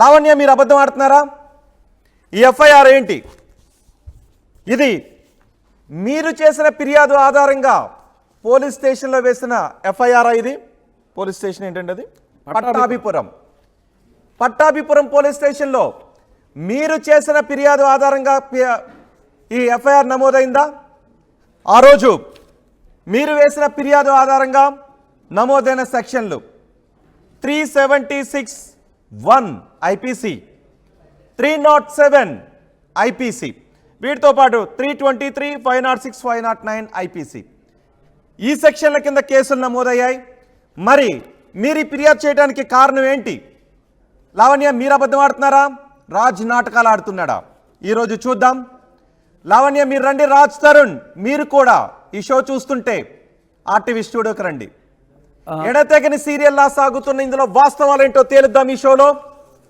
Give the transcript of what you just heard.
లావణ్య, మీరు అబద్ధం ఆడుతున్నారా? ఈ ఎఫ్ఐఆర్ ఏంటి? ఇది మీరు చేసిన ఫిర్యాదు ఆధారంగా పోలీస్ స్టేషన్లో వేసిన ఎఫ్ఐఆర్. ఇది పోలీస్ స్టేషన్ ఏంటంటే అది పట్టాభిపురం పోలీస్ స్టేషన్లో మీరు చేసిన ఫిర్యాదు ఆధారంగా ఈ ఎఫ్ఐఆర్ నమోదైందా? ఆ రోజు మీరు వేసిన ఫిర్యాదు ఆధారంగా నమోదైన సెక్షన్లు 376(1) ఐపీసీ, 307 ఐపీసీ, వీటితో పాటు 323, 506, 509 ఐపీసీ. ఈ సెక్షన్ల కింద కేసులు నమోదయ్యాయి. మరి మీరు ఈ ఫిర్యాదు చేయడానికి కారణం ఏంటి? లావణ్య, మీరు అబద్ధం ఆడుతున్నారా? రాజ్ నాటకాలు ఆడుతున్నాడా? ఈరోజు చూద్దాం. లావణ్య, మీరు రండి. రాజ్ తరుణ్, మీరు కూడా ఈ షో చూస్తుంటే ఆర్టీవీ స్టూడియోకి రండి. ఎడతెగని సీరియల్లా సాగుతున్న ఇందులో వాస్తవాలు ఏంటో తేలుద్దాం ఈ షోలో.